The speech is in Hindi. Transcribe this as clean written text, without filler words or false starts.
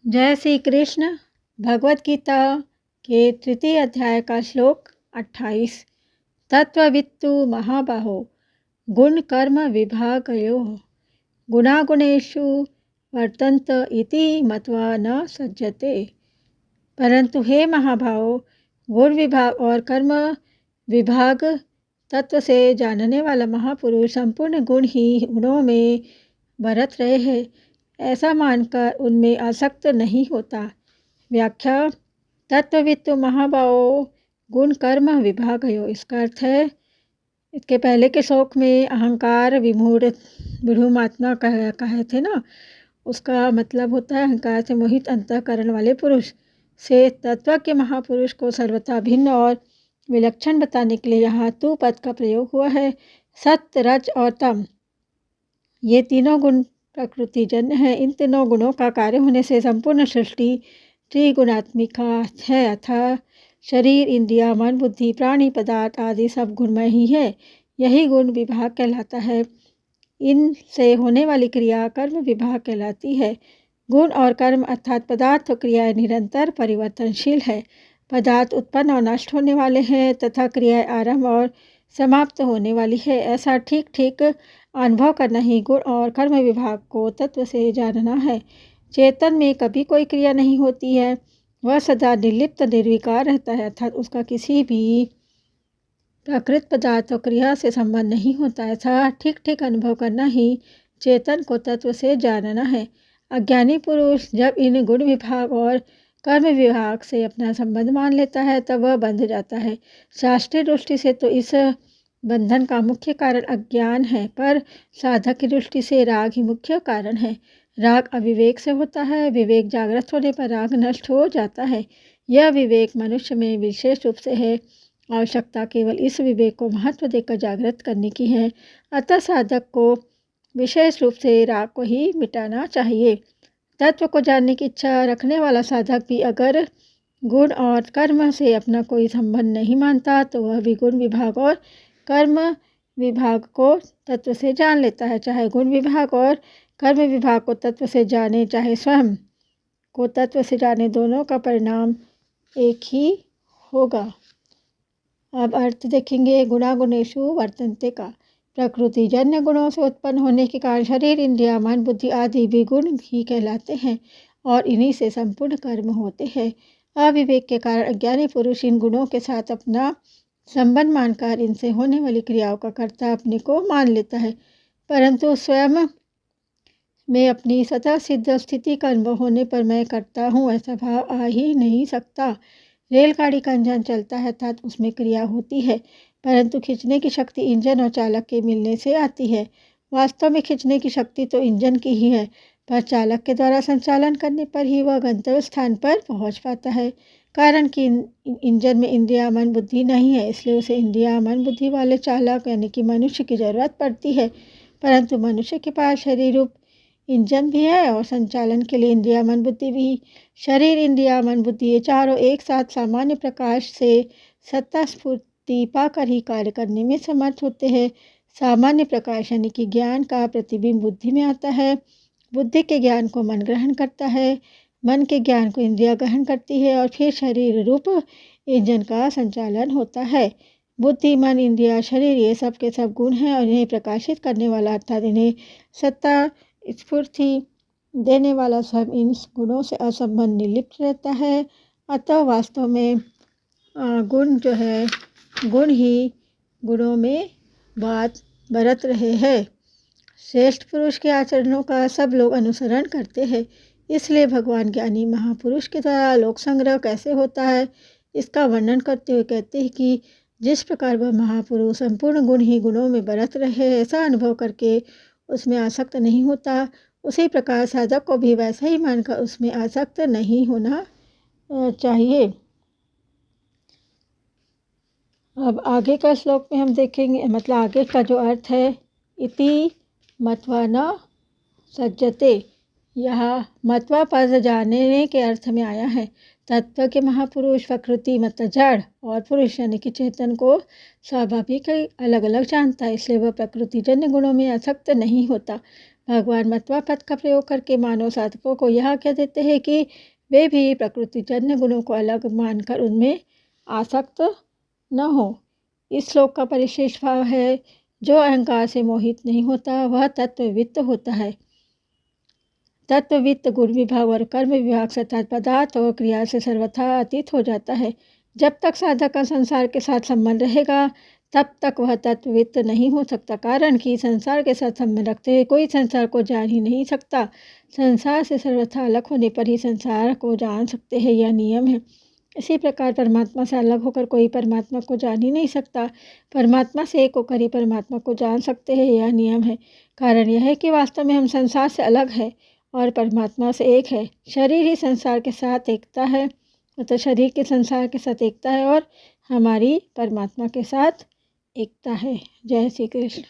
जय श्री कृष्ण। भगवत गीता के तृतीय अध्याय का श्लोक 28। तत्ववित्तु महाबाहो गुण कर्म विभागयोः गुणागुणेषु वर्तन्त इति मत्वा न सज्जते। परंतु हे महाभाव, गुण विभाग और कर्म विभाग तत्व से जानने वाला महापुरुष संपूर्ण गुण ही गुणों में बरत रहे हैं, ऐसा मानकर उनमें आसक्त नहीं होता। व्याख्या। तत्ववित्तु महाभाव गुण कर्म विभागयो। इसका अर्थ है, इसके पहले के श्लोक में अहंकार विमूढ़ विमूढ़ात्मा कहे थे ना, उसका मतलब होता है अहंकार से मोहित अंतःकरण वाले पुरुष से तत्व के महापुरुष को सर्वथा भिन्न और विलक्षण बताने के लिए यहाँ तू पद का प्रयोग हुआ है। सत्य, रज और तम, ये तीनों गुण प्रकृतिजन्य है। इन तीनों गुणों का कार्य होने से संपूर्ण सृष्टि त्रिगुणात्मिका है, अर्थात शरीर, इंद्रिया, मन, बुद्धि, प्राणी, पदार्थ आदि सब गुणमय ही है। यही गुण विभाग कहलाता है। इनसे होने वाली क्रिया कर्म विभाग कहलाती है। गुण और कर्म अर्थात पदार्थ और क्रियाएं निरंतर परिवर्तनशील है। पदार्थ उत्पन्न और नष्ट होने वाले हैं तथा क्रियाएं आरंभ और समाप्त होने वाली है। ऐसा ठीक ठीक अनुभव करना ही गुण और कर्म विभाग को तत्व से जानना है। चेतन में कभी कोई क्रिया नहीं होती है, वह सदा निर्लिप्त निर्विकार रहता है, अर्थात उसका किसी भी प्राकृत पदार्थ और क्रिया से संबंध नहीं होता। ऐसा ठीक ठीक अनुभव करना ही चेतन को तत्व से जानना है। अज्ञानी पुरुष जब इन गुण विभाग और कर्म विभाग से अपना संबंध मान लेता है तब वह बंध जाता है। शास्त्रीय दृष्टि से तो इस बंधन का मुख्य कारण अज्ञान है, पर साधक की दृष्टि से राग ही मुख्य कारण है। राग अविवेक से होता है, विवेक जागृत होने पर राग नष्ट हो जाता है। यह विवेक मनुष्य में विशेष रूप से है। आवश्यकता केवल इस विवेक को महत्व देकर जागृत करने की है। अतः साधक को विशेष रूप से राग को ही मिटाना चाहिए। तत्व को जानने की इच्छा रखने वाला साधक भी अगर गुण और कर्म से अपना कोई संबंध नहीं मानता तो वह भी गुण विभाग और कर्म विभाग को तत्व से जान लेता है। चाहे गुण विभाग और कर्म विभाग को तत्व से जाने, चाहे स्वयं को तत्व से जाने, दोनों का परिणाम एक ही होगा। अब अर्थ देखेंगे। गुणागुणेषु वर्तन्ते का प्रकृतिजन्य गुणों से उत्पन्न होने के कारण शरीर, इंद्रिया, मन, बुद्धि आदि भी गुण ही कहलाते हैं और इन्हीं से संपूर्ण कर्म होते हैं। अविवेक के कारण अज्ञानी पुरुष इन गुणों के साथ अपना संबंध मानकर इनसे होने वाली क्रियाओं का कर्ता अपने को मान लेता है, परंतु स्वयं में अपनी स्वतः सिद्ध स्थिति का अनुभव होने पर मैं करता हूँ ऐसा भाव आ ही नहीं सकता। रेलगाड़ी का इंजन चलता है अर्थात उसमें क्रिया होती है, परंतु खींचने की शक्ति इंजन और चालक के मिलने से आती है। वास्तव में खींचने की शक्ति तो इंजन की ही है, पर चालक के द्वारा संचालन करने पर ही वह गंतव्य स्थान पर पहुंच पाता है। कारण कि इंजन में इंद्रिया, मन, बुद्धि नहीं है, इसलिए उसे इंद्रिया, मन, बुद्धि वाले चालक यानी कि मनुष्य की जरूरत पड़ती है। परंतु मनुष्य के पास शरीर रूप इंजन भी है और संचालन के लिए इंद्रिया, मन, बुद्धि भी। शरीर, इंद्रिया, मन, बुद्धि ये चारों एक साथ सामान्य प्रकाश से सत्ता स्फूर्ति पाकर ही कार्य करने में समर्थ होते हैं। सामान्य प्रकाश यानी कि ज्ञान का प्रतिबिंब बुद्धि में आता है। बुद्धि के ज्ञान को मन ग्रहण करता है, मन के ज्ञान को इंद्रिया ग्रहण करती है और फिर शरीर रूप इंजन का संचालन होता है। बुद्धि, मन, इंद्रिया, शरीर ये सब के सब गुण हैं और इन्हें प्रकाशित करने वाला अर्थात इन्हें सत्ता स्फूर्ति देने वाला सब इन गुणों से असंबंध निर्लिप्त रहता है। अतः वास्तव में गुण जो है, गुण ही गुणों में बरत रहे हैं। श्रेष्ठ पुरुष के आचरणों का सब लोग अनुसरण करते हैं, इसलिए भगवान ज्ञानी महापुरुष के द्वारा लोक संग्रह कैसे होता है इसका वर्णन करते हुए कहते हैं कि जिस प्रकार वह महापुरुष संपूर्ण गुण ही गुणों में बरत रहे ऐसा अनुभव करके उसमें आसक्त नहीं होता, उसी प्रकार साधक को भी वैसा ही मानकर उसमें आसक्त नहीं होना चाहिए। अब आगे का श्लोक में हम देखेंगे, मतलब आगे का जो अर्थ है, इति मत्वा न सज्जते, यह मत्वा पद जानने के अर्थ में आया है। तत्व के महापुरुष प्रकृति मतलब जड़ और पुरुष यानी कि चेतन को स्वाभाविक अलग अलग जानता है, इसलिए वह प्रकृतिजन्य गुणों में आसक्त नहीं होता। भगवान मत्वा पद का प्रयोग करके मानव साधकों को यह आज्ञा देते हैं कि वे भी प्रकृतिजन्य गुणों को अलग मानकर उनमें आसक्त न हो। इस श्लोक का परिशेष भाव है, जो अहंकार से मोहित नहीं होता वह तत्ववित्त होता है। तत्ववित्त गुण विभाग और कर्म विभाग से पदार्थ और क्रिया से सर्वथा अतीत हो जाता है। जब तक साधक का संसार के साथ संबंध रहेगा तब तक वह तत्ववित्त नहीं हो सकता, कारण कि संसार के साथ संबंध रखते हुए कोई संसार को जान ही नहीं सकता। संसार से सर्वथा अलग होने पर ही संसार को जान सकते हैं, यह नियम है। इसी प्रकार परमात्मा से अलग होकर कोई परमात्मा को जान ही नहीं सकता। परमात्मा से एक होकर ही परमात्मा को जान सकते हैं, यह नियम है। कारण यह है कि वास्तव में हम संसार से अलग है और परमात्मा से एक है। शरीर ही संसार के साथ एकता है, मतलब शरीर के संसार के साथ एकता है और हमारी परमात्मा के साथ एकता है। जय श्री कृष्ण।